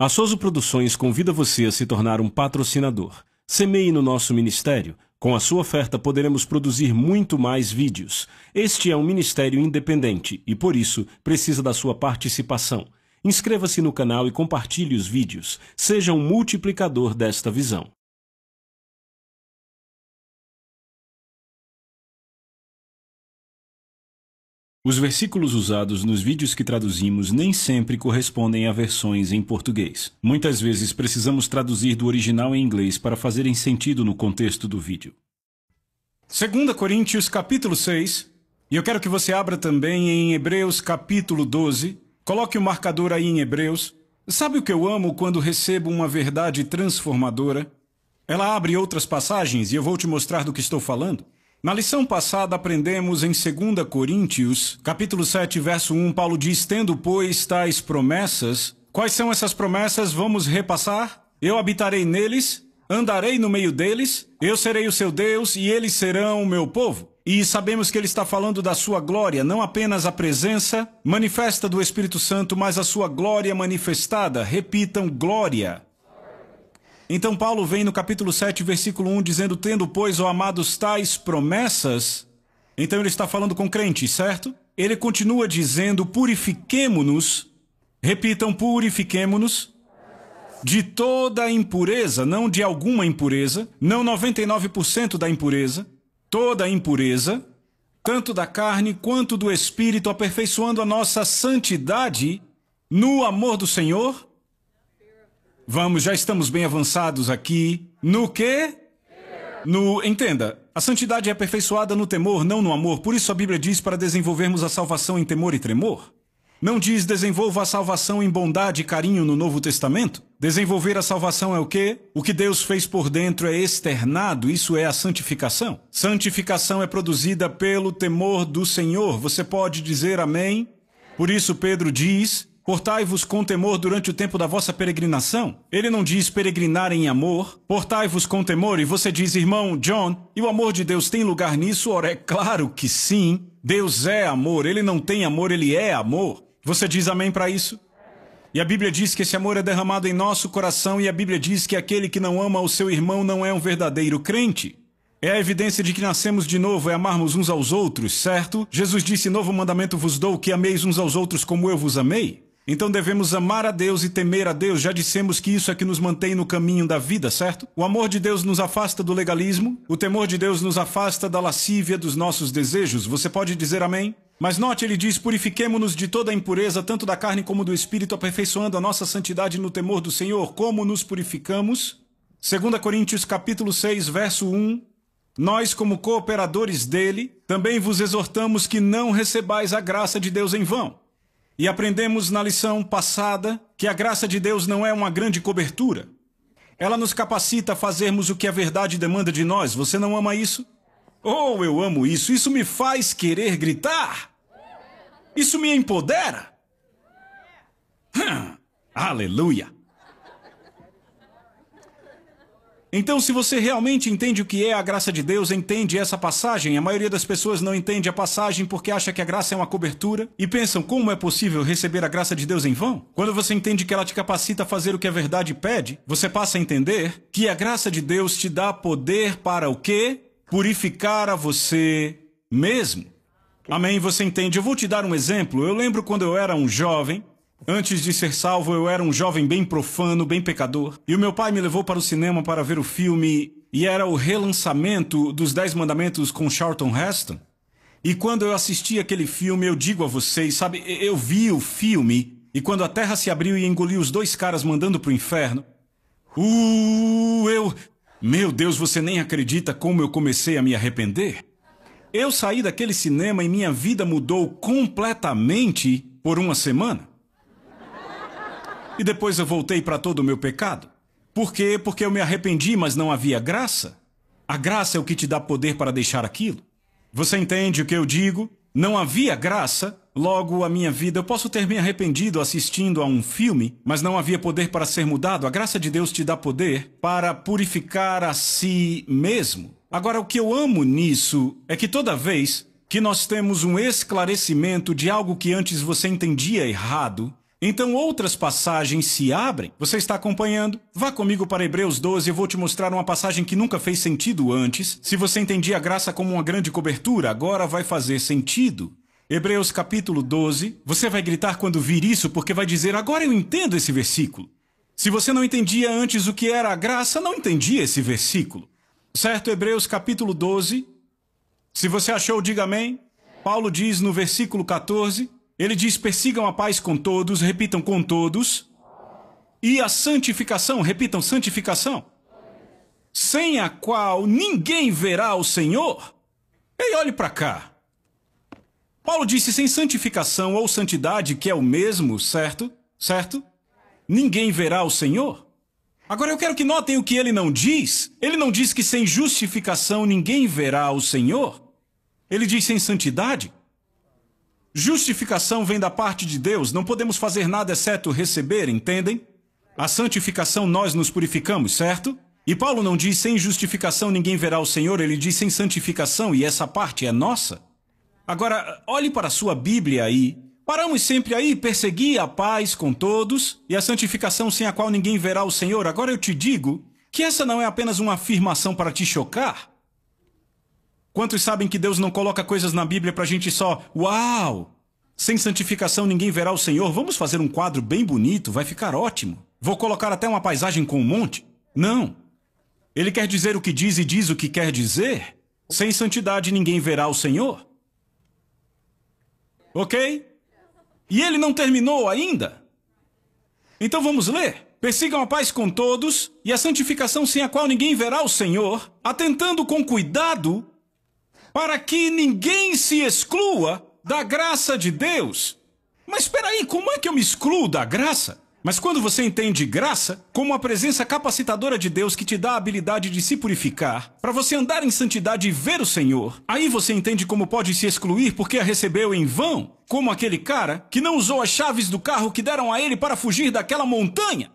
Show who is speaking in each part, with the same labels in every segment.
Speaker 1: A Souza Produções convida você a se tornar um patrocinador. Semeie no nosso ministério. Com a sua oferta poderemos produzir muito mais vídeos. Este é um ministério independente e, por isso, precisa da sua participação. Inscreva-se no canal e compartilhe os vídeos. Seja um multiplicador desta visão. Os versículos usados nos vídeos que traduzimos nem sempre correspondem a versões em português. Muitas vezes precisamos traduzir do original em inglês para fazerem sentido no contexto do vídeo. 2 Coríntios capítulo 6, e eu quero que você abra também em Hebreus capítulo 12. Coloque o marcador aí em Hebreus. Sabe o que eu amo quando recebo uma verdade transformadora? Ela abre outras passagens e eu vou te mostrar do que estou falando. Na lição passada aprendemos em 2 Coríntios, capítulo 7, verso 1, Paulo diz: tendo, pois, tais promessas. Quais são essas promessas? Vamos repassar. Eu habitarei neles, andarei no meio deles, eu serei o seu Deus e eles serão o meu povo. E sabemos que ele está falando da sua glória, não apenas a presença manifesta do Espírito Santo, mas a sua glória manifestada. Repitam, glória. Então Paulo vem no capítulo 7, versículo 1, dizendo: tendo, pois, ó amados, tais promessas. Então ele está falando com crentes, certo? Ele continua dizendo: purifiquemo-nos. Repitam, purifiquemo-nos de toda a impureza, não de alguma impureza, não 99% da impureza, toda a impureza, tanto da carne quanto do espírito, aperfeiçoando a nossa santidade no amor do Senhor. Vamos, já estamos bem avançados aqui. No quê? Entenda, a santidade é aperfeiçoada no temor, não no amor. Por isso a Bíblia diz para desenvolvermos a salvação em temor e tremor. Não diz desenvolva a salvação em bondade e carinho no Novo Testamento. Desenvolver a salvação é o quê? O que Deus fez por dentro é externado, isso é a santificação. Santificação é produzida pelo temor do Senhor. Você pode dizer amém? Por isso Pedro diz: portai-vos com temor durante o tempo da vossa peregrinação. Ele não diz peregrinar em amor. Portai-vos com temor. E você diz: irmão John, e o amor de Deus tem lugar nisso? Ora, é claro que sim. Deus é amor. Ele não tem amor, ele é amor. Você diz amém para isso? E a Bíblia diz que esse amor é derramado em nosso coração, e a Bíblia diz que aquele que não ama o seu irmão não é um verdadeiro crente. É a evidência de que nascemos de novo, é amarmos uns aos outros, certo? Jesus disse: novo mandamento vos dou, que ameis uns aos outros como eu vos amei. Então devemos amar a Deus e temer a Deus. Já dissemos que isso é que nos mantém no caminho da vida, certo? O amor de Deus nos afasta do legalismo. O temor de Deus nos afasta da lascívia dos nossos desejos. Você pode dizer amém? Mas note, ele diz: purifiquemo-nos de toda a impureza, tanto da carne como do espírito, aperfeiçoando a nossa santidade no temor do Senhor. Como nos purificamos? 2 Coríntios capítulo 6, verso 1. Nós, como cooperadores dele, também vos exortamos que não recebais a graça de Deus em vão. E aprendemos na lição passada que a graça de Deus não é uma grande cobertura. Ela nos capacita a fazermos o que a verdade demanda de nós. Você não ama isso? Oh, eu amo isso. Isso me faz querer gritar. Isso me empodera. Aleluia. Então, se você realmente entende o que é a graça de Deus, entende essa passagem. A maioria das pessoas não entende a passagem porque acha que a graça é uma cobertura e pensam: como é possível receber a graça de Deus em vão? Quando você entende que ela te capacita a fazer o que a verdade pede, você passa a entender que a graça de Deus te dá poder para o quê? Purificar a você mesmo. Amém? Você entende? Eu vou te dar um exemplo. Eu lembro quando eu era um jovem. Antes de ser salvo, eu era um jovem bem profano, bem pecador. E o meu pai me levou para o cinema para ver o filme, e era o relançamento dos 10 Mandamentos com Charlton Heston. E quando eu assisti aquele filme, eu digo a vocês, sabe, eu vi o filme, e quando a terra se abriu e engoliu os 2 caras mandando para o inferno, meu Deus, você nem acredita como eu comecei a me arrepender. Eu saí daquele cinema e minha vida mudou completamente por uma semana. E depois eu voltei para todo o meu pecado. Por quê? Porque eu me arrependi, mas não havia graça. A graça é o que te dá poder para deixar aquilo. Você entende o que eu digo? Não havia graça, logo a minha vida... Eu posso ter me arrependido assistindo a um filme, mas não havia poder para ser mudado. A graça de Deus te dá poder para purificar a si mesmo. Agora, o que eu amo nisso é que toda vez que nós temos um esclarecimento de algo que antes você entendia errado, Então outras passagens se abrem. Você está acompanhando? Vá comigo para Hebreus 12, eu vou te mostrar uma passagem que nunca fez sentido antes. Se você entendia a graça como uma grande cobertura, agora vai fazer sentido. Hebreus capítulo 12, você vai gritar quando vir isso, porque vai dizer, agora eu entendo esse versículo. Se você não entendia antes o que era a graça, não entendia esse versículo. Certo? Hebreus capítulo 12. Se você achou, diga amém. Paulo diz no versículo 14, ele diz, persigam a paz com todos, repitam com todos, e a santificação, repitam santificação, sem a qual ninguém verá o Senhor. Ei, olhe para cá. Paulo disse sem santificação ou santidade, que é o mesmo, certo? Certo? Ninguém verá o Senhor. Agora eu quero que notem o que ele não diz. Ele não diz que sem justificação ninguém verá o Senhor. Ele diz sem santidade. Justificação vem da parte de Deus. Não podemos fazer nada exceto receber, entendem? A santificação nós nos purificamos, certo? E Paulo não diz sem justificação ninguém verá o Senhor. Ele diz sem santificação e essa parte é nossa. Agora, olhe para a sua Bíblia aí. Paramos sempre aí, perseguir a paz com todos e a santificação sem a qual ninguém verá o Senhor. Agora eu te digo que essa não é apenas uma afirmação para te chocar. Quantos sabem que Deus não coloca coisas na Bíblia para a gente só, uau, sem santificação ninguém verá o Senhor, vamos fazer um quadro bem bonito, vai ficar ótimo. Vou colocar até uma paisagem com um monte. Não. Ele quer dizer o que diz e diz o que quer dizer. Sem santidade ninguém verá o Senhor. Ok? E ele não terminou ainda. Então vamos ler. Persigam a paz com todos e a santificação sem a qual ninguém verá o Senhor, atentando com cuidado para que ninguém se exclua da graça de Deus. Mas espera aí, como é que eu me excluo da graça? Mas quando você entende graça como a presença capacitadora de Deus que te dá a habilidade de se purificar, para você andar em santidade e ver o Senhor, aí você entende como pode se excluir porque a recebeu em vão, como aquele cara que não usou as chaves do carro que deram a ele para fugir daquela montanha.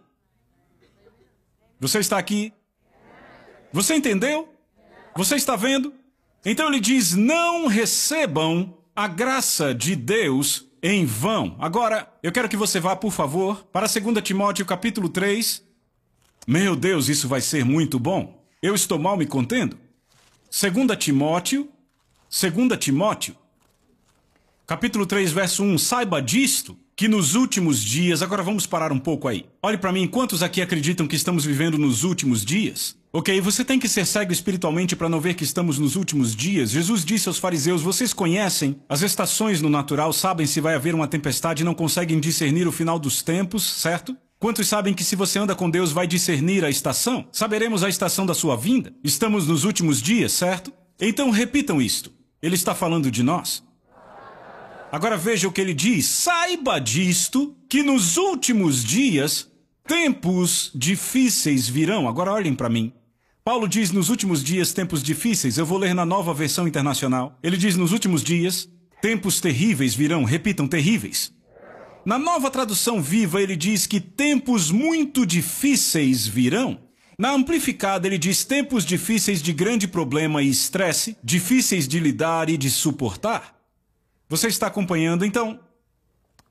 Speaker 1: Você está aqui? Você entendeu? Você está vendo? Então ele diz, não recebam a graça de Deus em vão. Agora, eu quero que você vá, por favor, para 2 Timóteo capítulo 3. Meu Deus, isso vai ser muito bom. Eu estou mal me contendo. 2 Timóteo, capítulo 3, verso 1. Saiba disto, que nos últimos dias... Agora vamos parar um pouco aí. Olhe para mim, quantos aqui acreditam que estamos vivendo nos últimos dias? Ok, você tem que ser cego espiritualmente para não ver que estamos nos últimos dias. Jesus disse aos fariseus, vocês conhecem as estações no natural, sabem se vai haver uma tempestade e não conseguem discernir o final dos tempos, certo? Quantos sabem que se você anda com Deus vai discernir a estação? Saberemos a estação da sua vinda? Estamos nos últimos dias, certo? Então repitam isto. Ele está falando de nós. Agora veja o que ele diz. Saiba disto, que nos últimos dias, tempos difíceis virão. Agora olhem para mim. Paulo diz nos últimos dias, tempos difíceis. Eu vou ler na Nova Versão Internacional. Ele diz nos últimos dias, tempos terríveis virão. Repitam, terríveis. Na Nova Tradução Viva, ele diz que tempos muito difíceis virão. Na Amplificada, ele diz tempos difíceis de grande problema e estresse, difíceis de lidar e de suportar. Você está acompanhando? Então,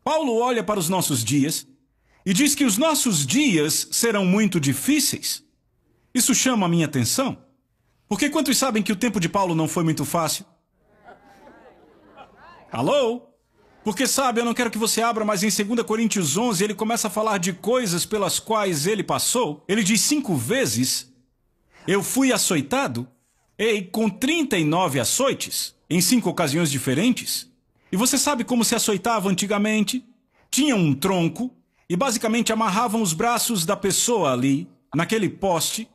Speaker 1: Paulo olha para os nossos dias e diz que os nossos dias serão muito difíceis. Isso chama a minha atenção. Porque quantos sabem que o tempo de Paulo não foi muito fácil? Alô? Porque sabe, eu não quero que você abra, mas em 2 Coríntios 11 ele começa a falar de coisas pelas quais ele passou. Ele diz 5 vezes, eu fui açoitado, e com 39 açoites, em 5 ocasiões diferentes. E você sabe como se açoitava antigamente? Tinha um tronco e basicamente amarravam os braços da pessoa ali, naquele poste,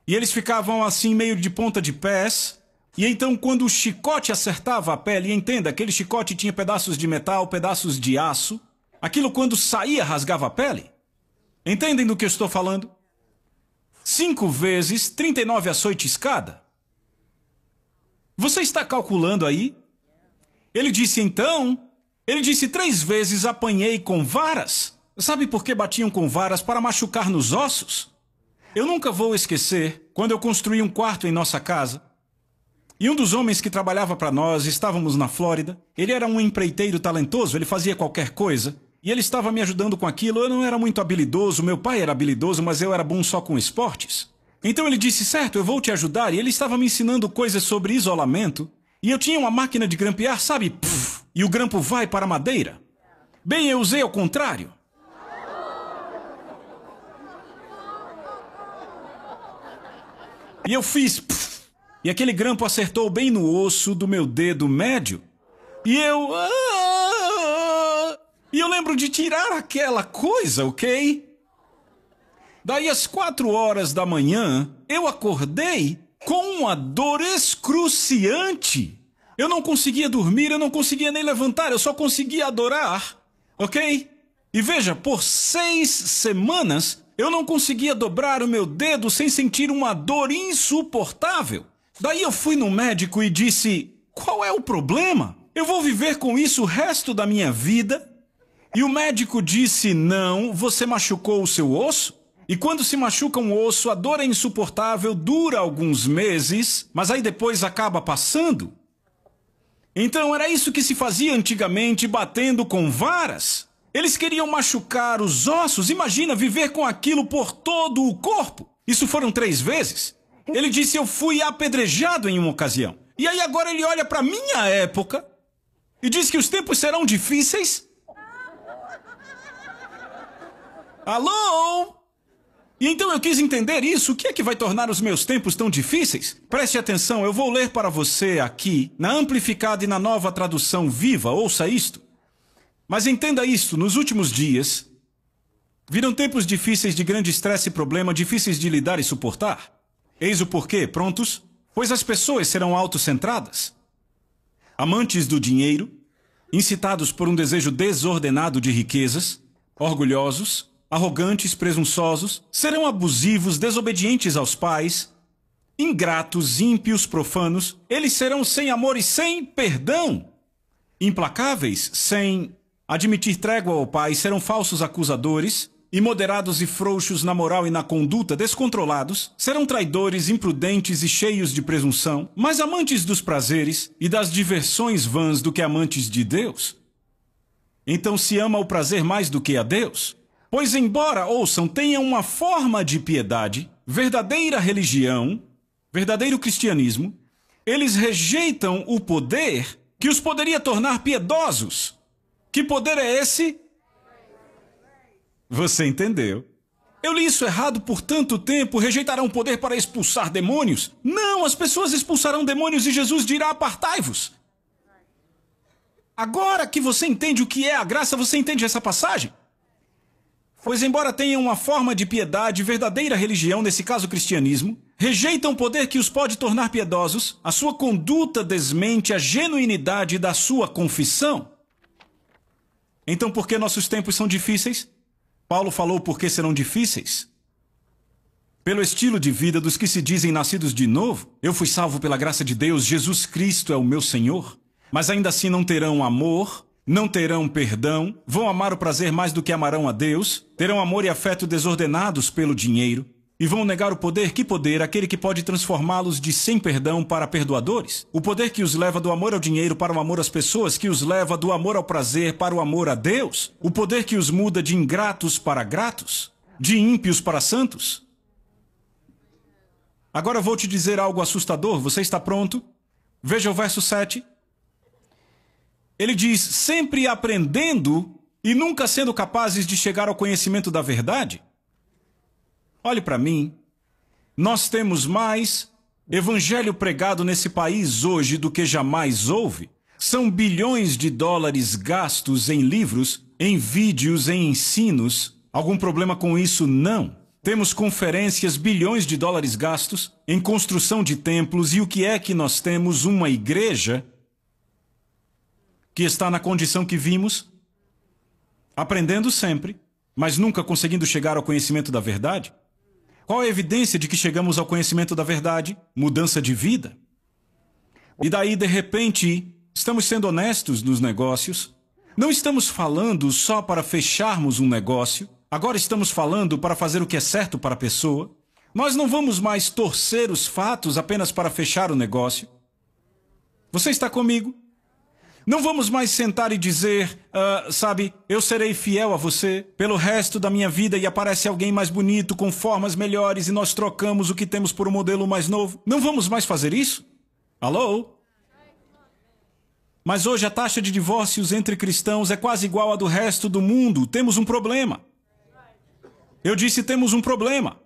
Speaker 1: e eles ficavam assim meio de ponta de pés. E então quando o chicote acertava a pele, e entenda, aquele chicote tinha pedaços de metal, pedaços de aço, aquilo quando saía rasgava a pele. Entendem do que eu estou falando? 5 vezes, 39 açoites cada. Você está calculando aí? Ele disse então, ele disse 3 vezes apanhei com varas. Sabe por que batiam com varas? Para machucar nos ossos. Eu nunca vou esquecer quando eu construí um quarto em nossa casa. E um dos homens que trabalhava para nós, estávamos na Flórida, ele era um empreiteiro talentoso, ele fazia qualquer coisa. E ele estava me ajudando com aquilo. Eu não era muito habilidoso, meu pai era habilidoso, mas eu era bom só com esportes. Então ele disse, certo, eu vou te ajudar. E ele estava me ensinando coisas sobre isolamento. E eu tinha uma máquina de grampear, sabe? Pff, e o grampo vai para a madeira. Bem, eu usei ao contrário. E eu fiz... Pff, e aquele grampo acertou bem no osso do meu dedo médio. E eu... E eu lembro de tirar aquela coisa, ok? Daí às 4 horas da manhã, eu acordei com uma dor excruciante. Eu não conseguia dormir, eu não conseguia nem levantar, eu só conseguia adorar, ok? E veja, por 6 semanas, eu não conseguia dobrar o meu dedo sem sentir uma dor insuportável. Daí eu fui no médico e disse, qual é o problema? Eu vou viver com isso o resto da minha vida? E o médico disse, não, você machucou o seu osso? E quando se machuca um osso, a dor é insuportável, dura alguns meses, mas aí depois acaba passando. Então era isso que se fazia antigamente, batendo com varas. Eles queriam machucar os ossos, imagina viver com aquilo por todo o corpo. Isso foram 3 vezes. Ele disse, eu fui apedrejado em uma ocasião. E aí agora ele olha para minha época e diz que os tempos serão difíceis. Alô? E então eu quis entender isso. O que é que vai tornar os meus tempos tão difíceis? Preste atenção, eu vou ler para você aqui, na amplificada e na nova tradução viva, ouça isto. Mas entenda isto, nos últimos dias, viram tempos difíceis de grande estresse e problema, difíceis de lidar e suportar. Eis o porquê, prontos? Pois as pessoas serão autocentradas, amantes do dinheiro, incitados por um desejo desordenado de riquezas, orgulhosos, arrogantes, presunçosos, serão abusivos, desobedientes aos pais, ingratos, ímpios, profanos. Eles serão sem amor e sem perdão, implacáveis, sem admitir trégua ao pai, serão falsos acusadores, imoderados e frouxos na moral e na conduta, descontrolados, serão traidores, imprudentes e cheios de presunção, mais amantes dos prazeres e das diversões vãs do que amantes de Deus. Então se ama o prazer mais do que a Deus? Pois embora, ouçam, tenham uma forma de piedade, verdadeira religião, verdadeiro cristianismo, eles rejeitam o poder que os poderia tornar piedosos. Que poder é esse? Você entendeu? Eu li isso errado por tanto tempo, rejeitarão o poder para expulsar demônios? Não, as pessoas expulsarão demônios e Jesus dirá, apartai-vos. Agora que você entende o que é a graça, você entende essa passagem? Pois embora tenham uma forma de piedade, verdadeira religião, nesse caso cristianismo, rejeitam o poder que os pode tornar piedosos, a sua conduta desmente a genuinidade da sua confissão. Então por que nossos tempos são difíceis? Paulo falou por que serão difíceis. Pelo estilo de vida dos que se dizem nascidos de novo, eu fui salvo pela graça de Deus, Jesus Cristo é o meu Senhor, mas ainda assim não terão amor, não terão perdão, vão amar o prazer mais do que amarão a Deus, terão amor e afeto desordenados pelo dinheiro, e vão negar o poder, que poder? Aquele que pode transformá-los de sem perdão para perdoadores. O poder que os leva do amor ao dinheiro para o amor às pessoas, que os leva do amor ao prazer para o amor a Deus. O poder que os muda de ingratos para gratos, de ímpios para santos. Agora eu vou te dizer algo assustador, você está pronto? Veja o verso 7. Ele diz, sempre aprendendo e nunca sendo capazes de chegar ao conhecimento da verdade. Olhe para mim, nós temos mais evangelho pregado nesse país hoje do que jamais houve. São bilhões de dólares gastos em livros, em vídeos, em ensinos. Algum problema com isso? Não. Temos conferências, bilhões de dólares gastos em construção de templos. E o que é que nós temos? Uma igreja que está na condição que vimos, aprendendo sempre, mas nunca conseguindo chegar ao conhecimento da verdade. Qual a evidência de que chegamos ao conhecimento da verdade? Mudança de vida. E daí, de repente, estamos sendo honestos nos negócios. Não estamos falando só para fecharmos um negócio. Agora estamos falando para fazer o que é certo para a pessoa. Nós não vamos mais torcer os fatos apenas para fechar o negócio. Você está comigo? Não vamos mais sentar e dizer, sabe, eu serei fiel a você pelo resto da minha vida e aparece alguém mais bonito, com formas melhores e nós trocamos o que temos por um modelo mais novo. Não vamos mais fazer isso? Alô? Mas hoje a taxa de divórcios entre cristãos é quase igual à do resto do mundo. Temos um problema. Eu disse, temos um problema.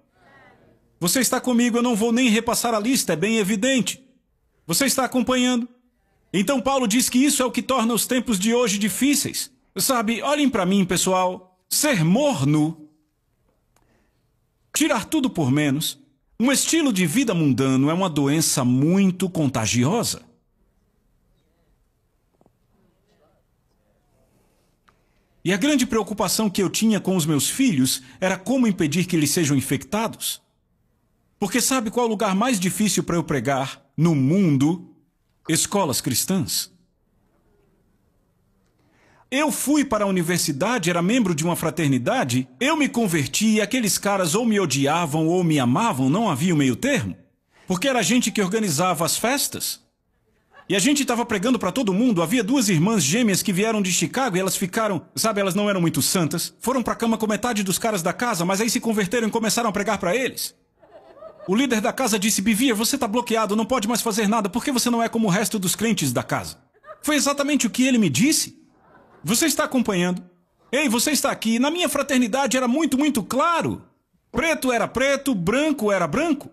Speaker 1: Você está comigo, eu não vou nem repassar a lista, é bem evidente. Você está acompanhando? Então Paulo diz que isso é o que torna os tempos de hoje difíceis. Sabe, olhem para mim, pessoal. Ser morno, tirar tudo por menos, um estilo de vida mundano é uma doença muito contagiosa. E a grande preocupação que eu tinha com os meus filhos era como impedir que eles sejam infectados. Porque sabe qual é o lugar mais difícil para eu pregar no mundo? Escolas cristãs. Eu fui para a universidade, era membro de uma fraternidade, eu me converti e aqueles caras ou me odiavam ou me amavam, não havia um meio termo. Porque era a gente que organizava as festas. E a gente estava pregando para todo mundo. Havia duas irmãs gêmeas que vieram de Chicago e elas ficaram, sabe, elas não eram muito santas. Foram para a cama com metade dos caras da casa, mas aí se converteram e começaram a pregar para eles. O líder da casa disse, Bivia, você está bloqueado, não pode mais fazer nada, por que você não é como o resto dos crentes da casa? Foi exatamente o que ele me disse. Você está acompanhando? Ei, você está aqui. Na minha fraternidade era muito claro. Preto era preto, branco era branco.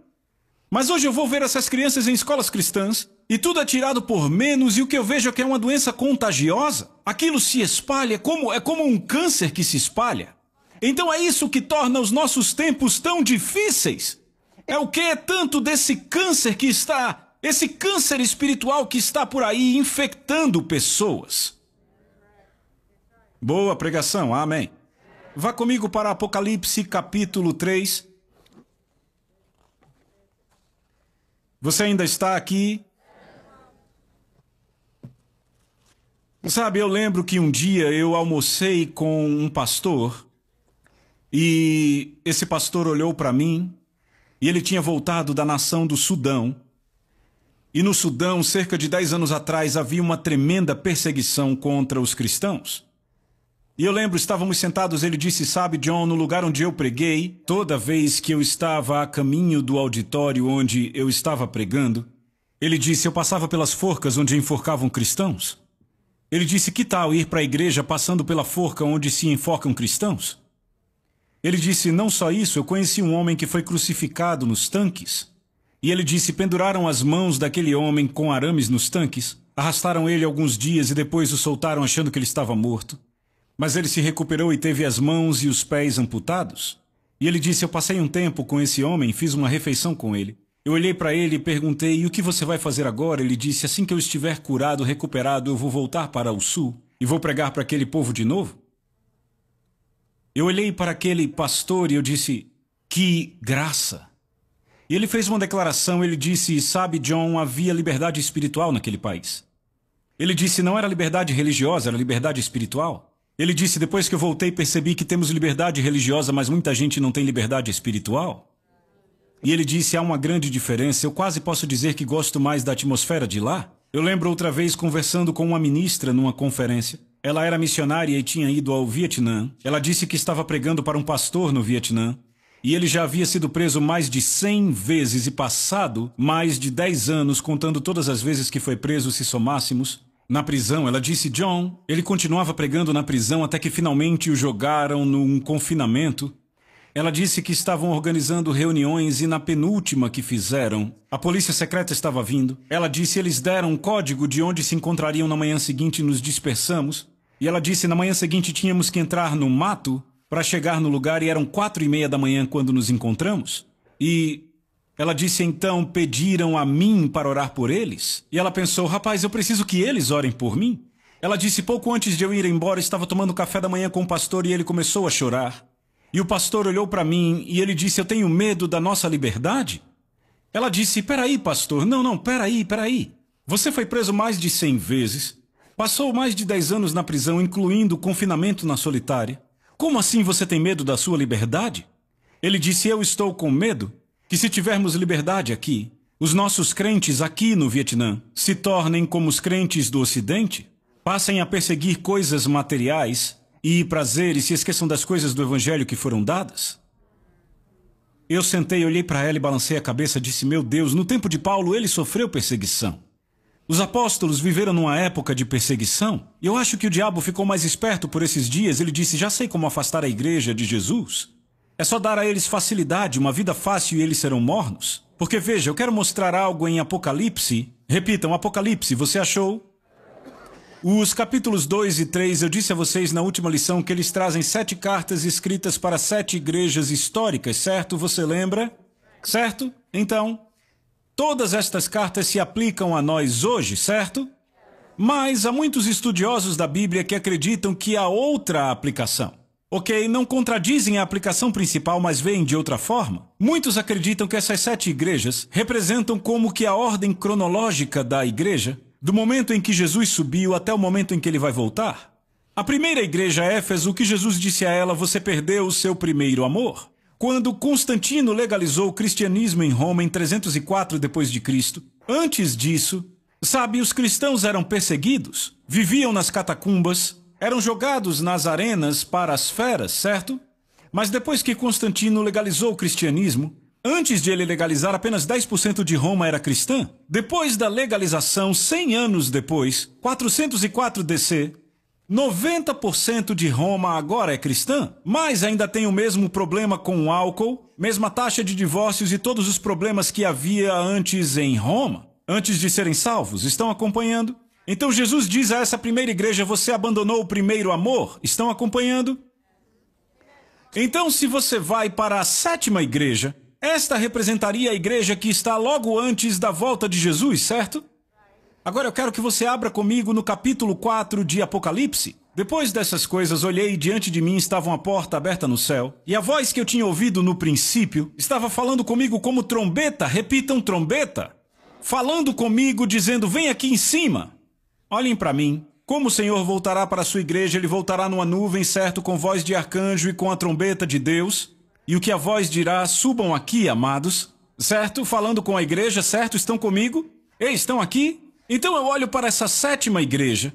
Speaker 1: Mas hoje eu vou ver essas crianças em escolas cristãs e tudo é tirado por menos e o que eu vejo é que é uma doença contagiosa. Aquilo se espalha, é como um câncer que se espalha. Então é isso que torna os nossos tempos tão difíceis. É o que é tanto desse câncer que está, esse câncer espiritual que está por aí infectando pessoas. Boa pregação, amém. Vá comigo para Apocalipse capítulo 3. Você ainda está aqui? Sabe, eu lembro que um dia eu almocei com um pastor e esse pastor olhou para mim e ele tinha voltado da nação do Sudão. E no Sudão, cerca de 10 anos atrás, havia uma tremenda perseguição contra os cristãos. E eu lembro, estávamos sentados, ele disse, sabe, John, no lugar onde eu preguei, toda vez que eu estava a caminho do auditório onde eu estava pregando, ele disse, eu passava pelas forcas onde enforcavam cristãos. Ele disse, que tal ir para a igreja passando pela forca onde se enforcam cristãos? Ele disse, não só isso, eu conheci um homem que foi crucificado nos tanques. E ele disse, penduraram as mãos daquele homem com arames nos tanques, arrastaram ele alguns dias e depois o soltaram achando que ele estava morto. Mas ele se recuperou e teve as mãos e os pés amputados. E ele disse, eu passei um tempo com esse homem, fiz uma refeição com ele. Eu olhei para ele e perguntei, e o que você vai fazer agora? Ele disse, assim que eu estiver curado, recuperado, eu vou voltar para o sul e vou pregar para aquele povo de novo. Eu olhei para aquele pastor e eu disse, que graça. E ele fez uma declaração, ele disse, sabe, John, havia liberdade espiritual naquele país. Ele disse, não era liberdade religiosa, era liberdade espiritual. Ele disse, depois que eu voltei, percebi que temos liberdade religiosa, mas muita gente não tem liberdade espiritual. E ele disse, há uma grande diferença, eu quase posso dizer que gosto mais da atmosfera de lá. Eu lembro outra vez conversando com uma ministra numa conferência. Ela era missionária e tinha ido ao Vietnã. Ela disse que estava pregando para um pastor no Vietnã. E ele já havia sido preso mais de 100 vezes e passado mais de 10 anos, contando todas as vezes que foi preso, se somássemos. Na prisão, ela disse, John, ele continuava pregando na prisão até que finalmente o jogaram num confinamento. Ela disse que estavam organizando reuniões e na penúltima que fizeram, a polícia secreta estava vindo. Ela disse, eles deram um código de onde se encontrariam na manhã seguinte e nos dispersamos. E ela disse, na manhã seguinte tínhamos que entrar no mato para chegar no lugar e eram 4:30 da manhã quando nos encontramos. E ela disse, então, pediram a mim para orar por eles? E ela pensou, rapaz, eu preciso que eles orem por mim. Ela disse, pouco antes de eu ir embora, estava tomando café da manhã com o pastor e ele começou a chorar. E o pastor olhou para mim e ele disse, eu tenho medo da nossa liberdade? Ela disse, peraí, pastor, não, peraí. Você foi preso mais de 100 vezes, passou mais de 10 anos na prisão, incluindo confinamento na solitária. Como assim você tem medo da sua liberdade? Ele disse, eu estou com medo que se tivermos liberdade aqui, os nossos crentes aqui no Vietnã se tornem como os crentes do Ocidente. Passem a perseguir coisas materiais e prazer e se esqueçam das coisas do evangelho que foram dadas? Eu sentei, olhei para ela e balancei a cabeça e disse, meu Deus, no tempo de Paulo ele sofreu perseguição. Os apóstolos viveram numa época de perseguição. E eu acho que o diabo ficou mais esperto por esses dias. Ele disse, já sei como afastar a igreja de Jesus. É só dar a eles facilidade, uma vida fácil e eles serão mornos. Porque veja, eu quero mostrar algo em Apocalipse. Repitam, Apocalipse, você achou? Os capítulos 2 e 3, eu disse a vocês na última lição que eles trazem 7 cartas escritas para 7 igrejas históricas, certo? Você lembra? Certo? Então, todas estas cartas se aplicam a nós hoje, certo? Mas há muitos estudiosos da Bíblia que acreditam que há outra aplicação. Ok, não contradizem a aplicação principal, mas veem de outra forma. Muitos acreditam que essas 7 igrejas representam como que a ordem cronológica da igreja, do momento em que Jesus subiu até o momento em que ele vai voltar. A primeira igreja, Éfeso, o que Jesus disse a ela, você perdeu o seu primeiro amor. Quando Constantino legalizou o cristianismo em Roma em 304 d.C., antes disso, sabe, os cristãos eram perseguidos, viviam nas catacumbas, eram jogados nas arenas para as feras, certo? Mas depois que Constantino legalizou o cristianismo, antes de ele legalizar, apenas 10% de Roma era cristã. Depois da legalização, 100 anos depois, 404 DC, 90% de Roma agora é cristã, mas ainda tem o mesmo problema com o álcool, mesma taxa de divórcios e todos os problemas que havia antes em Roma, antes de serem salvos. Estão acompanhando? Então Jesus diz a essa primeira igreja, você abandonou o primeiro amor. Estão acompanhando? Então, se você vai para a 7ª igreja, esta representaria a igreja que está logo antes da volta de Jesus, certo? Agora eu quero que você abra comigo no capítulo 4 de Apocalipse. Depois dessas coisas, olhei e diante de mim estava uma porta aberta no céu. E a voz que eu tinha ouvido no princípio estava falando comigo como trombeta. Repitam, trombeta. Falando comigo, dizendo, vem aqui em cima. Olhem para mim. Como o Senhor voltará para a sua igreja, ele voltará numa nuvem, certo, com voz de arcanjo e com a trombeta de Deus. E o que a voz dirá, subam aqui, amados, certo? Falando com a igreja, certo? Estão comigo? Ei, estão aqui? Então eu olho para essa 7ª igreja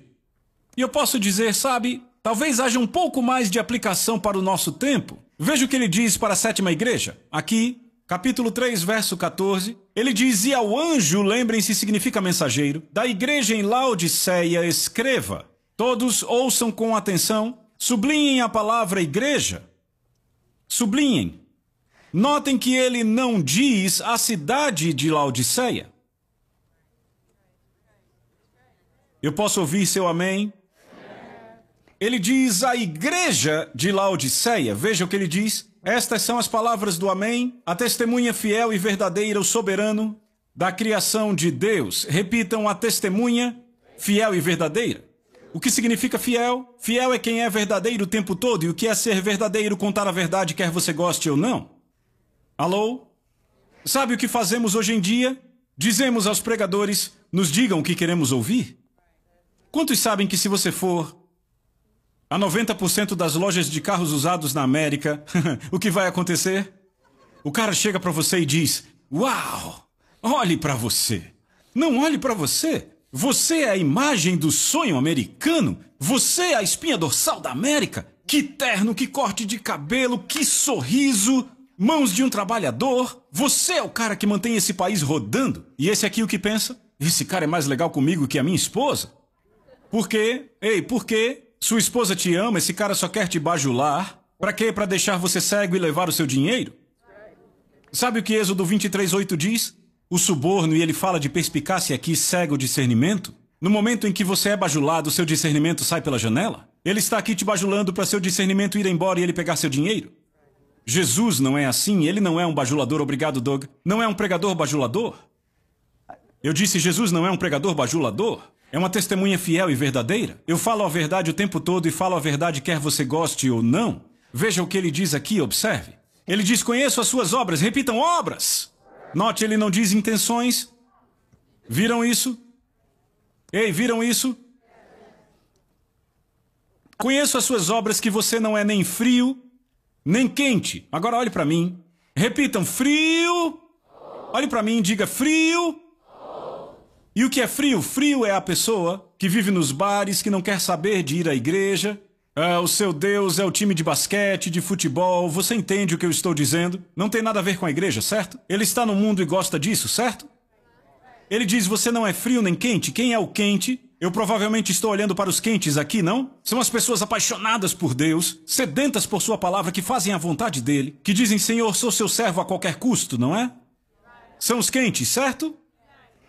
Speaker 1: e eu posso dizer, sabe, talvez haja um pouco mais de aplicação para o nosso tempo. Veja o que ele diz para a 7ª igreja. Aqui, capítulo 3, verso 14, ele diz, e ao anjo, lembrem-se, significa mensageiro, da igreja em Laodiceia escreva. Todos ouçam com atenção, sublinhem a palavra igreja. Sublinhem. Notem que ele não diz a cidade de Laodiceia. Eu posso ouvir seu amém? Ele diz a igreja de Laodiceia. Veja o que ele diz. Estas são as palavras do amém, a testemunha fiel e verdadeira, o soberano da criação de Deus. Repitam, a testemunha fiel e verdadeira. O que significa fiel? Fiel é quem é verdadeiro o tempo todo. E o que é ser verdadeiro? Contar a verdade, quer você goste ou não. Alô? Sabe o que fazemos hoje em dia? Dizemos aos pregadores, nos digam o que queremos ouvir. Quantos sabem que se você for a 90% das lojas de carros usados na América, o que vai acontecer? O cara chega para você e diz, uau, olhe para você. Não olhe para você. Você é a imagem do sonho americano. Você é a espinha dorsal da América. Que terno, que corte de cabelo, que sorriso. Mãos de um trabalhador. Você é o cara que mantém esse país rodando. E esse aqui o que pensa? Esse cara é mais legal comigo que a minha esposa. Por quê? Ei, por quê? Sua esposa te ama, esse cara só quer te bajular. Pra quê? Pra deixar você cego e levar o seu dinheiro? Sabe o que Êxodo 23:8 diz? O suborno, e ele fala de perspicácia aqui, cego discernimento. No momento em que você é bajulado, seu discernimento sai pela janela. Ele está aqui te bajulando para seu discernimento ir embora e ele pegar seu dinheiro. Jesus não é assim, ele não é um bajulador, obrigado, Doug. Não é um pregador bajulador. Eu disse, Jesus não é um pregador bajulador. É uma testemunha fiel e verdadeira. Eu falo a verdade o tempo todo e falo a verdade quer você goste ou não. Veja o que ele diz aqui, observe. Ele diz, conheço as suas obras, repitam, obras. Note, ele não diz intenções. Viram isso? Ei, viram isso? Conheço as suas obras que você não é nem frio, nem quente. Agora olhe para mim. Repitam, frio. Olhe para mim e diga, frio. E o que é frio? Frio é a pessoa que vive nos bares, que não quer saber de ir à igreja. O seu Deus é o time de basquete, de futebol. Você entende o que eu estou dizendo? Não tem nada a ver com a igreja, certo? Ele está no mundo e gosta disso, certo? Ele diz, você não é frio nem quente. Quem é o quente? Eu provavelmente estou olhando para os quentes aqui, não? São as pessoas apaixonadas por Deus, sedentas por sua palavra, que fazem a vontade dele, que dizem, Senhor, sou seu servo a qualquer custo, não é? São os quentes, certo?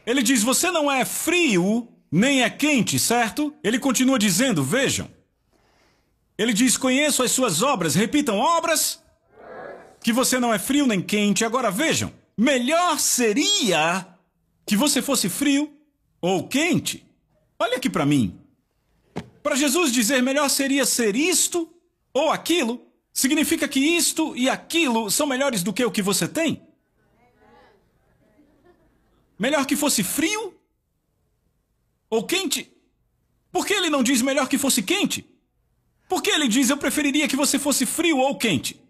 Speaker 1: Ele diz, você não é frio, nem é quente, certo? Ele continua dizendo, vejam. Ele diz, conheço as suas obras. Repitam, obras. Que você não é frio nem quente. Agora vejam, melhor seria que você fosse frio ou quente. Olha aqui para mim. Para Jesus dizer melhor seria ser isto ou aquilo, significa que isto e aquilo são melhores do que o que você tem? Melhor que fosse frio ou quente? Por que ele não diz melhor que fosse quente? Por que ele diz eu preferiria que você fosse frio ou quente?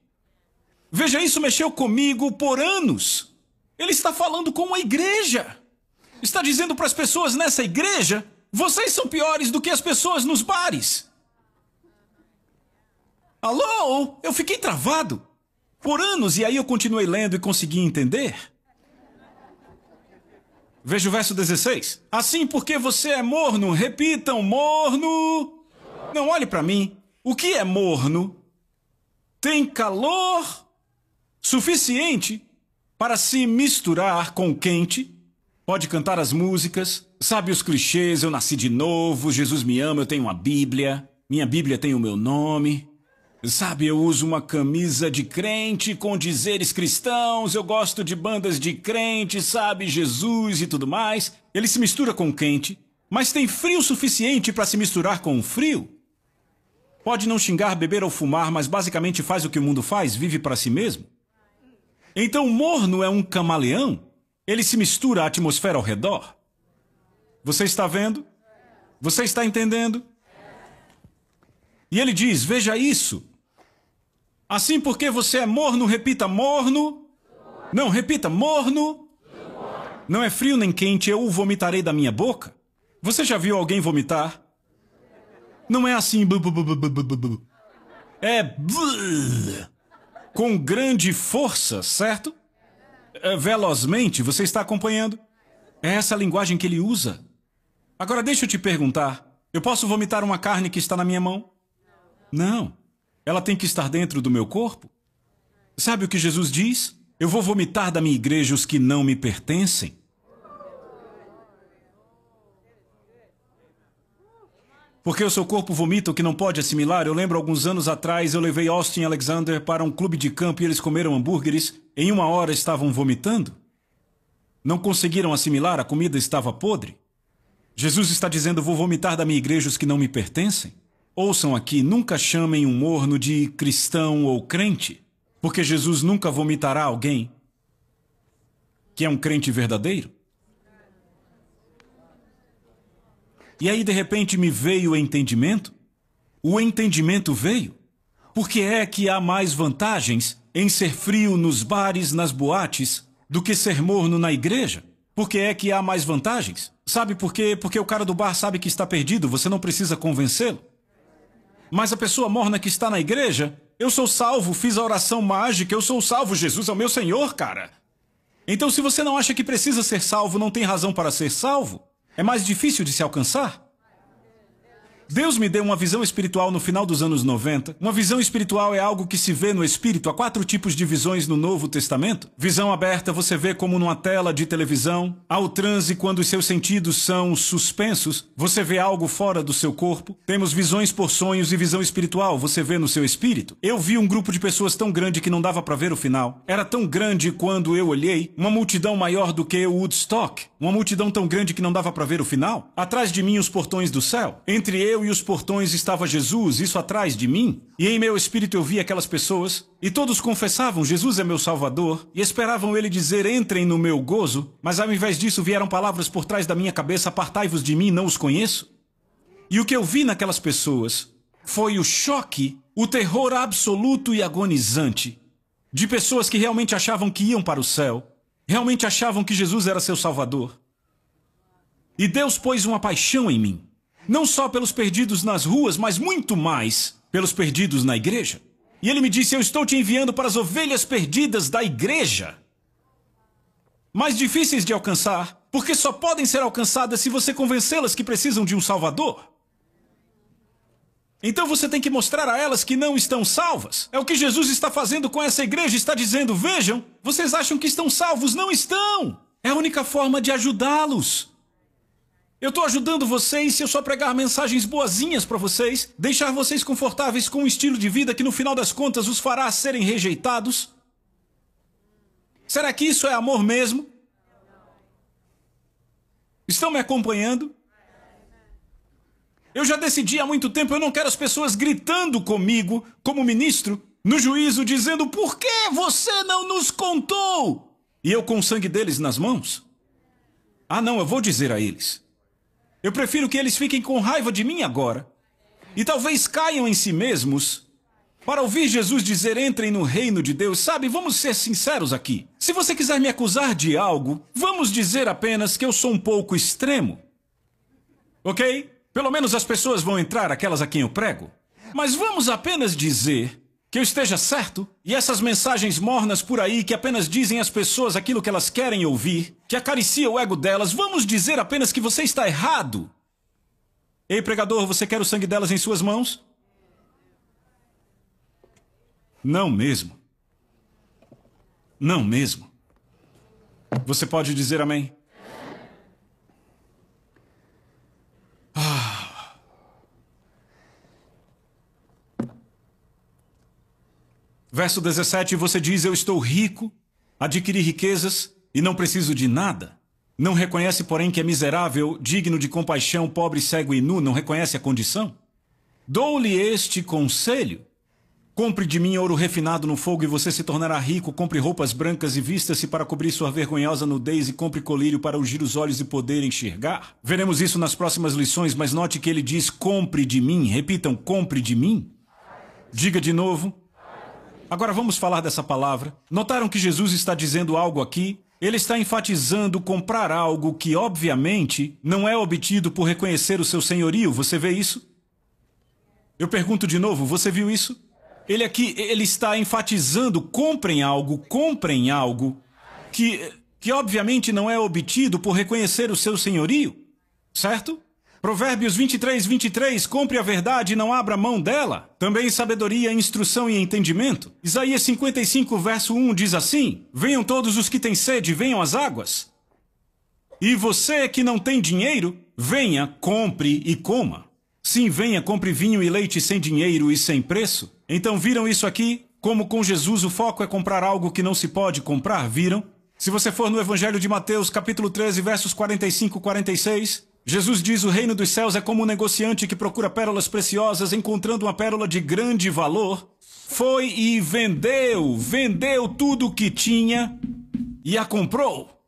Speaker 1: Veja, isso mexeu comigo por anos. Ele está falando com a igreja. Está dizendo para as pessoas nessa igreja, vocês são piores do que as pessoas nos bares. Alô? Eu fiquei travado por anos e aí eu continuei lendo e consegui entender. Veja o verso 16. Assim, porque você é morno, repitam, morno. Não, olhe para mim. O que é morno? Tem calor suficiente para se misturar com o quente. Pode cantar as músicas, sabe os clichês, eu nasci de novo, Jesus me ama, eu tenho uma Bíblia, minha Bíblia tem o meu nome. Sabe, eu uso uma camisa de crente com dizeres cristãos, eu gosto de bandas de crente, sabe, Jesus e tudo mais. Ele se mistura com o quente, mas tem frio suficiente para se misturar com o frio. Pode não xingar, beber ou fumar, mas basicamente faz o que o mundo faz, vive para si mesmo. Então o morno é um camaleão, ele se mistura à atmosfera ao redor. Você está vendo? Você está entendendo? E ele diz, veja isso. Assim porque você é morno, repita morno. Não, repita morno. Não é frio nem quente, eu o vomitarei da minha boca. Você já viu alguém vomitar? Não é assim. É com grande força, certo? Velozmente, você está acompanhando? É essa a linguagem que ele usa. Agora deixa eu te perguntar. Eu posso vomitar uma carne que está na minha mão? Não. Ela tem que estar dentro do meu corpo. Sabe o que Jesus diz? Eu vou vomitar da minha igreja os que não me pertencem. Porque o seu corpo vomita o que não pode assimilar. Eu lembro alguns anos atrás, eu levei Austin e Alexander para um clube de campo e eles comeram hambúrgueres. Em 1 hora estavam vomitando. Não conseguiram assimilar, a comida estava podre. Jesus está dizendo, vou vomitar da minha igreja os que não me pertencem. Ouçam aqui, nunca chamem um morno de cristão ou crente, porque Jesus nunca vomitará alguém que é um crente verdadeiro. E aí, de repente, me veio o entendimento. O entendimento veio. Porque é que há mais vantagens em ser frio nos bares, nas boates, do que ser morno na igreja? Porque é que há mais vantagens? Sabe por quê? Porque o cara do bar sabe que está perdido, você não precisa convencê-lo. Mas a pessoa morna que está na igreja, eu sou salvo, fiz a oração mágica, eu sou salvo, Jesus é o meu Senhor, cara. Então, se você não acha que precisa ser salvo, não tem razão para ser salvo, é mais difícil de se alcançar. Deus me deu uma visão espiritual no final dos anos 90. Uma visão espiritual é algo que se vê no espírito. Há 4 tipos de visões no Novo Testamento. Visão aberta você vê como numa tela de televisão. Há o transe quando os seus sentidos são suspensos. Você vê algo fora do seu corpo. Temos visões por sonhos e visão espiritual. Você vê no seu espírito. Eu vi um grupo de pessoas tão grande que não dava para ver o final. Era tão grande quando eu olhei. Uma multidão maior do que o Woodstock. Uma multidão tão grande que não dava para ver o final. Atrás de mim os portões do céu. Entre eu e os portões estava Jesus, isso atrás de mim. E em meu espírito eu vi aquelas pessoas, e todos confessavam, Jesus é meu Salvador, e esperavam ele dizer, entrem no meu gozo, mas ao invés disso vieram palavras por trás da minha cabeça, apartai-vos de mim, não os conheço. E o que eu vi naquelas pessoas foi o choque, o terror absoluto e agonizante de pessoas que realmente achavam que iam para o céu, realmente achavam que Jesus era seu Salvador. E Deus pôs uma paixão em mim. Não só pelos perdidos nas ruas, mas muito mais pelos perdidos na igreja. E ele me disse, eu estou te enviando para as ovelhas perdidas da igreja. Mais difíceis de alcançar, porque só podem ser alcançadas se você convencê-las que precisam de um Salvador. Então você tem que mostrar a elas que não estão salvas. É o que Jesus está fazendo com essa igreja, está dizendo, vejam, vocês acham que estão salvos, não estão. É a única forma de ajudá-los. Eu estou ajudando vocês se eu só pregar mensagens boazinhas para vocês, deixar vocês confortáveis com um estilo de vida que no final das contas os fará serem rejeitados? Será que isso é amor mesmo? Estão me acompanhando? Eu já decidi há muito tempo, eu não quero as pessoas gritando comigo, como ministro, no juízo, dizendo, por que você não nos contou? E eu com o sangue deles nas mãos? Ah, não, eu vou dizer a eles. Eu prefiro que eles fiquem com raiva de mim agora. E talvez caiam em si mesmos para ouvir Jesus dizer, entrem no reino de Deus. Sabe, vamos ser sinceros aqui. Se você quiser me acusar de algo, vamos dizer apenas que eu sou um pouco extremo. Ok? Pelo menos as pessoas vão entrar, aquelas a quem eu prego. Mas vamos apenas dizer que eu esteja certo. E essas mensagens mornas por aí que apenas dizem às pessoas aquilo que elas querem ouvir, que acaricia o ego delas, vamos dizer apenas que você está errado. Ei, pregador, você quer o sangue delas em suas mãos? Não mesmo. Não mesmo. Você pode dizer amém? Verso 17, você diz, eu estou rico, adquiri riquezas e não preciso de nada. Não reconhece, porém, que é miserável, digno de compaixão, pobre, cego e nu, não reconhece a condição? Dou-lhe este conselho. Compre de mim ouro refinado no fogo e você se tornará rico. Compre roupas brancas e vista-se para cobrir sua vergonhosa nudez e compre colírio para ungir os olhos e poder enxergar. Veremos isso nas próximas lições, mas note que ele diz, compre de mim. Repitam, compre de mim. Diga de novo. Agora vamos falar dessa palavra. Notaram que Jesus está dizendo algo aqui? Ele está enfatizando comprar algo que, obviamente, não é obtido por reconhecer o seu senhorio. Você vê isso? Eu pergunto de novo, você viu isso? Ele está enfatizando, comprem algo que obviamente não é obtido por reconhecer o seu senhorio. Certo? Provérbios 23, compre a verdade e não abra mão dela. Também sabedoria, instrução e entendimento. Isaías 55, verso 1 diz assim, venham todos os que têm sede, venham às águas. E você que não tem dinheiro, venha, compre e coma. Sim, venha, compre vinho e leite sem dinheiro e sem preço. Então viram isso aqui? Como com Jesus o foco é comprar algo que não se pode comprar, viram? Se você for no Evangelho de Mateus, capítulo 13, versos 45 e 46... Jesus diz, o reino dos céus é como um negociante que procura pérolas preciosas, encontrando uma pérola de grande valor. Foi e vendeu tudo o que tinha e a comprou.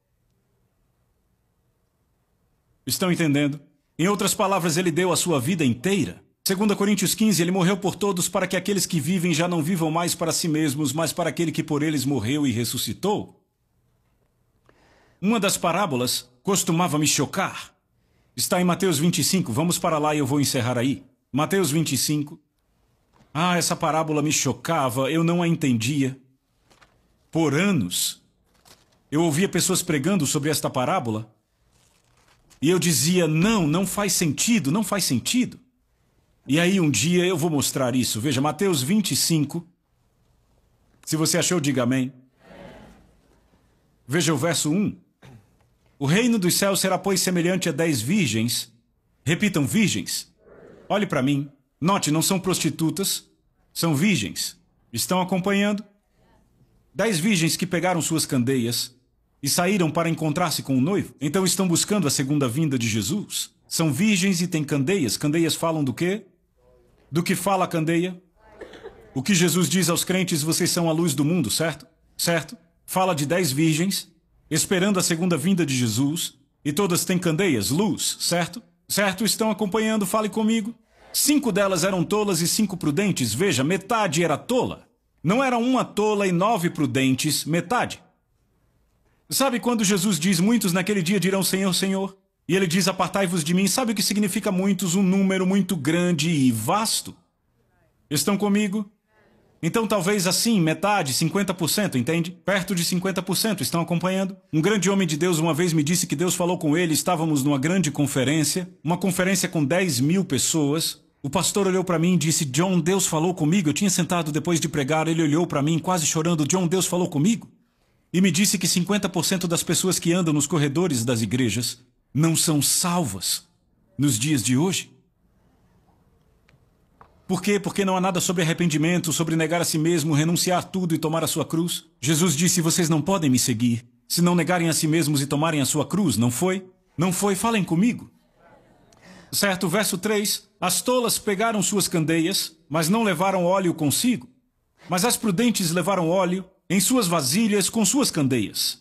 Speaker 1: Estão entendendo? Em outras palavras, ele deu a sua vida inteira. 2 Coríntios 15, ele morreu por todos para que aqueles que vivem já não vivam mais para si mesmos, mas para aquele que por eles morreu e ressuscitou. Uma das parábolas costumava me chocar. Está em Mateus 25, vamos para lá e eu vou encerrar aí. Mateus 25. Ah, essa parábola me chocava, eu não a entendia. Por anos, eu ouvia pessoas pregando sobre esta parábola e eu dizia, não faz sentido, não faz sentido. E aí um dia eu vou mostrar isso. Veja, Mateus 25. Se você achou, diga amém. Veja o verso 1. O reino dos céus será, pois, semelhante a 10 virgens. Repitam, virgens. Olhe para mim. Note, não são prostitutas, são virgens. Estão acompanhando? 10 virgens que pegaram suas candeias e saíram para encontrar-se com o noivo. Então estão buscando a segunda vinda de Jesus. São virgens e têm candeias. Candeias falam do quê? Do que fala a candeia? O que Jesus diz aos crentes, vocês são a luz do mundo, certo? Certo? Fala de 10 virgens esperando a segunda vinda de Jesus, e todas têm candeias, luz, certo? Certo? Estão acompanhando? Fale comigo. 5 delas eram tolas e 5 prudentes. Veja, metade era tola. Não era uma tola e 9 prudentes, metade. Sabe quando Jesus diz, muitos naquele dia dirão, Senhor, Senhor, E ele diz, apartai-vos de mim. Sabe o que significa muitos? Um número muito grande e vasto. Estão comigo? Então talvez assim, metade, 50%, entende? Perto de 50%, estão acompanhando? Um grande homem de Deus uma vez me disse que Deus falou com ele, estávamos numa grande conferência, uma conferência com 10.000 pessoas. O pastor olhou para mim e disse, John, Deus falou comigo. Eu tinha sentado depois de pregar, ele olhou para mim quase chorando, John, Deus falou comigo. E me disse que 50% das pessoas que andam nos corredores das igrejas não são salvas nos dias de hoje. Por quê? Porque não há nada sobre arrependimento, sobre negar a si mesmo, renunciar tudo e tomar a sua cruz. Jesus disse, vocês não podem me seguir se não negarem a si mesmos e tomarem a sua cruz, não foi? Não foi? Falem comigo. Certo, verso 3. As tolas pegaram suas candeias, mas não levaram óleo consigo. Mas as prudentes levaram óleo em suas vasilhas com suas candeias.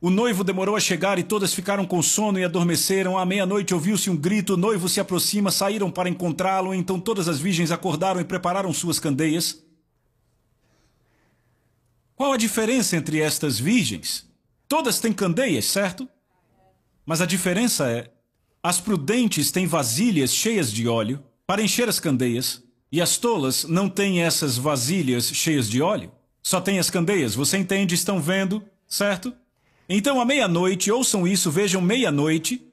Speaker 1: O noivo demorou a chegar e todas ficaram com sono e adormeceram. À meia-noite ouviu-se um grito, o noivo se aproxima, saíram para encontrá-lo. Então todas as virgens acordaram e prepararam suas candeias. Qual a diferença entre estas virgens? Todas têm candeias, certo? Mas a diferença é, as prudentes têm vasilhas cheias de óleo para encher as candeias, e as tolas não têm essas vasilhas cheias de óleo. Só têm as candeias, você entende? Estão vendo, certo? Então, à meia-noite, ouçam isso, vejam meia-noite,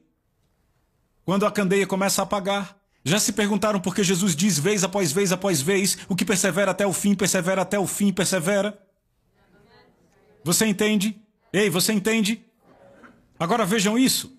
Speaker 1: quando a candeia começa a apagar. Já se perguntaram por que Jesus diz vez após vez, o que persevera até o fim, persevera até o fim, persevera? Você entende? Ei, você entende? Agora vejam isso.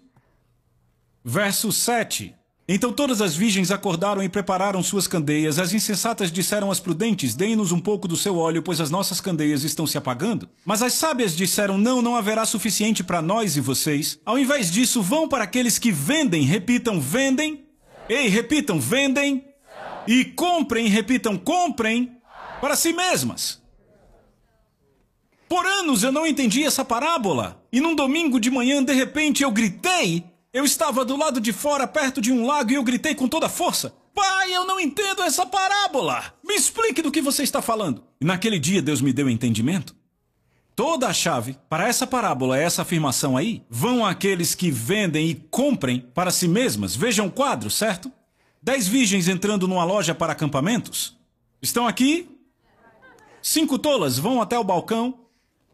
Speaker 1: Verso 7. Então todas as virgens acordaram e prepararam suas candeias. As insensatas disseram às prudentes, deem-nos um pouco do seu óleo, pois as nossas candeias estão se apagando. Mas as sábias disseram, não haverá suficiente para nós e vocês. Ao invés disso, vão para aqueles que vendem, repitam, vendem. Ei, repitam, vendem. E comprem, repitam, comprem para si mesmas. Por anos eu não entendi essa parábola. E num domingo de manhã, de repente, eu gritei. Eu estava do lado de fora, perto de um lago, e eu gritei com toda a força. Pai, eu não entendo essa parábola. Me explique do que você está falando. E naquele dia Deus me deu entendimento. Toda a chave para essa parábola, essa afirmação aí, vão àqueles que vendem e comprem para si mesmas. Vejam o quadro, certo? 10 virgens entrando numa loja para acampamentos. Estão aqui? 5 tolas vão até o balcão.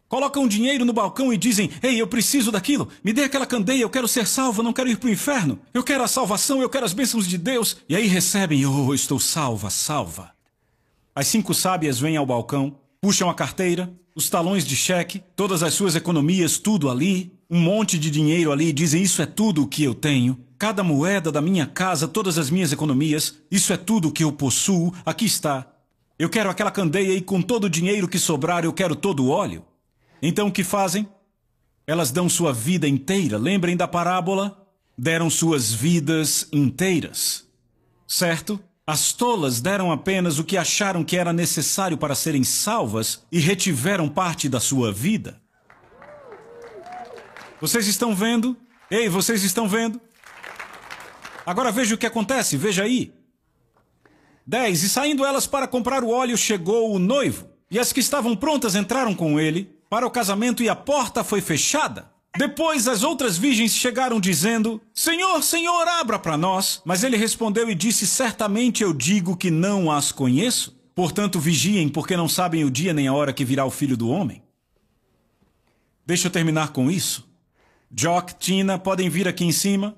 Speaker 1: Colocam dinheiro no balcão e dizem, ei, eu preciso daquilo, me dê aquela candeia, eu quero ser salvo, não quero ir para o inferno, eu quero a salvação, eu quero as bênçãos de Deus. E aí recebem, oh, estou salva, salva. As 5 sábias vêm ao balcão, puxam a carteira, os talões de cheque, todas as suas economias, tudo ali, um monte de dinheiro ali, e dizem, isso é tudo o que eu tenho. Cada moeda da minha casa, todas as minhas economias, isso é tudo o que eu possuo, aqui está. Eu quero aquela candeia e com todo o dinheiro que sobrar eu quero todo o óleo. Então o que fazem? Elas dão sua vida inteira. Lembrem da parábola? Deram suas vidas inteiras. Certo? As tolas deram apenas o que acharam que era necessário para serem salvas e retiveram parte da sua vida. Vocês estão vendo? Ei, vocês estão vendo? Agora veja o que acontece, veja aí. 10. E saindo elas para comprar o óleo, chegou o noivo. E as que estavam prontas entraram com ele para o casamento e a porta foi fechada. Depois as outras virgens chegaram dizendo, Senhor, Senhor, abra para nós. Mas ele respondeu e disse, certamente eu digo que não as conheço. Portanto, vigiem, porque não sabem o dia nem a hora que virá o Filho do Homem. Deixa eu terminar com isso. Jock, Tina, podem vir aqui em cima.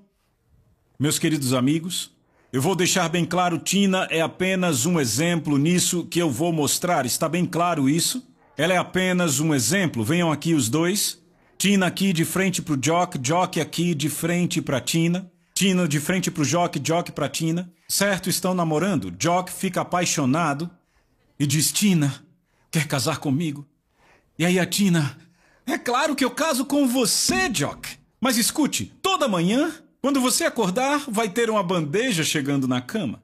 Speaker 1: Meus queridos amigos, eu vou deixar bem claro, Tina é apenas um exemplo nisso que eu vou mostrar. Está bem claro isso? Ela é apenas um exemplo. Venham aqui os dois. Tina aqui de frente para o Jock, Jock aqui de frente para Tina. Tina de frente para o Jock, Jock para Tina. Certo, estão namorando. Jock fica apaixonado e diz, Tina, quer casar comigo? E aí a Tina, é claro que eu caso com você, Jock. Mas escute, toda manhã, quando você acordar, vai ter uma bandeja chegando na cama.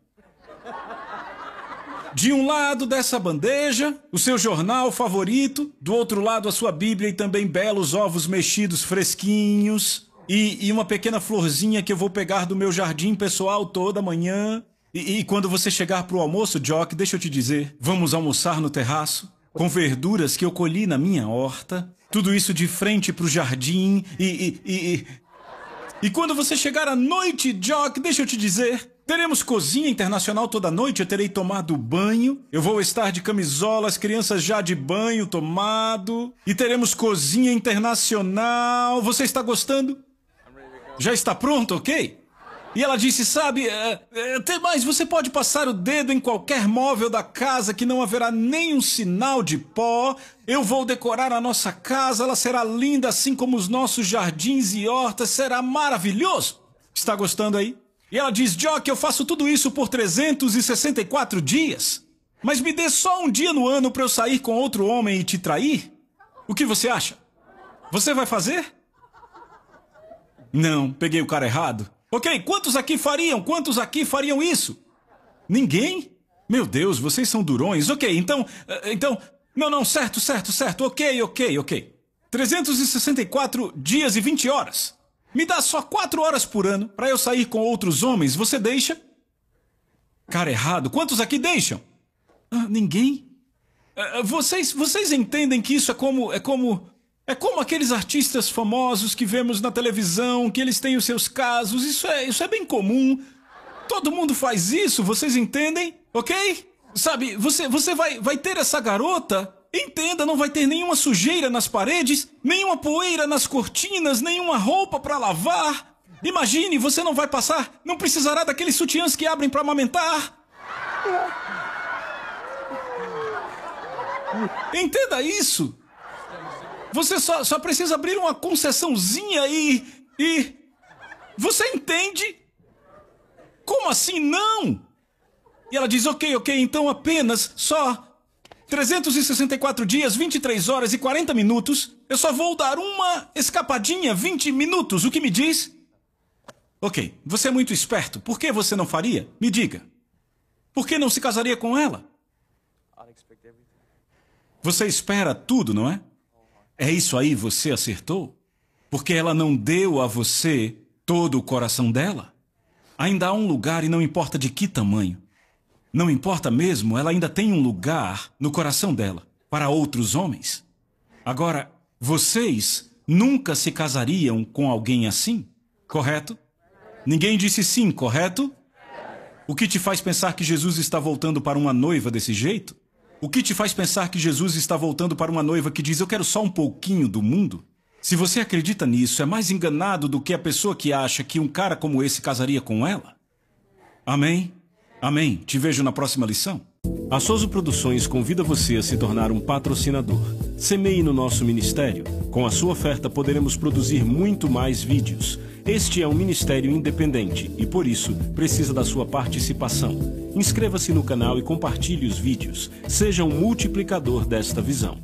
Speaker 1: De um lado dessa bandeja, o seu jornal favorito, do outro lado a sua Bíblia e também belos ovos mexidos fresquinhos e uma pequena florzinha que eu vou pegar do meu jardim pessoal toda manhã. E quando você chegar para o almoço, Jock, deixa eu te dizer, vamos almoçar no terraço com verduras que eu colhi na minha horta, tudo isso de frente para o jardim e E quando você chegar à noite, Jock, deixa eu te dizer, teremos cozinha internacional toda noite, eu terei tomado banho, eu vou estar de camisola, as crianças já de banho tomado, e teremos cozinha internacional. Você está gostando? Já está pronto, ok? E ela disse, sabe, tem mais, você pode passar o dedo em qualquer móvel da casa que não haverá nenhum sinal de pó. Eu vou decorar a nossa casa, ela será linda assim como os nossos jardins e hortas, será maravilhoso. Está gostando aí? E ela diz, Jock, eu faço tudo isso por 364 dias. Mas me dê só um dia no ano para eu sair com outro homem e te trair? O que você acha? Você vai fazer? Não, peguei o cara errado. Ok, quantos aqui fariam? Quantos aqui fariam isso? Ninguém? Meu Deus, vocês são durões. Ok, então... Não, certo. Ok. 364 dias e 20 horas. Me dá só 4 horas por ano para eu sair com outros homens. Você deixa? Cara errado. Quantos aqui deixam? Ninguém? Vocês entendem que isso é como aqueles artistas famosos que vemos na televisão, que eles têm os seus casos. Isso é bem comum. Todo mundo faz isso, vocês entendem? Ok? Sabe, você vai ter essa garota. Entenda, não vai ter nenhuma sujeira nas paredes, nenhuma poeira nas cortinas, nenhuma roupa para lavar. Imagine, você não vai passar, não precisará daqueles sutiãs que abrem para amamentar. Entenda isso. Você só precisa abrir uma concessãozinha e... Você entende? Como assim não? E ela diz, ok, então apenas só 364 dias, 23 horas e 40 minutos. Eu só vou dar uma escapadinha, 20 minutos. O que me diz? Ok, você é muito esperto. Por que você não faria? Me diga. Por que não se casaria com ela? Você espera tudo, não é? É isso aí, você acertou? Porque ela não deu a você todo o coração dela? Ainda há um lugar e não importa de que tamanho. Não importa mesmo, ela ainda tem um lugar no coração dela para outros homens. Agora, vocês nunca se casariam com alguém assim, correto? Ninguém disse sim, correto? O que te faz pensar que Jesus está voltando para uma noiva desse jeito? O que te faz pensar que Jesus está voltando para uma noiva que diz, eu quero só um pouquinho do mundo? Se você acredita nisso, é mais enganado do que a pessoa que acha que um cara como esse casaria com ela. Amém? Amém. Te vejo na próxima lição. A Soso Produções convida você a se tornar um patrocinador. Semeie no nosso ministério. Com a sua oferta poderemos produzir muito mais vídeos. Este é um ministério independente e, por isso, precisa da sua participação. Inscreva-se no canal e compartilhe os vídeos. Seja um multiplicador desta visão.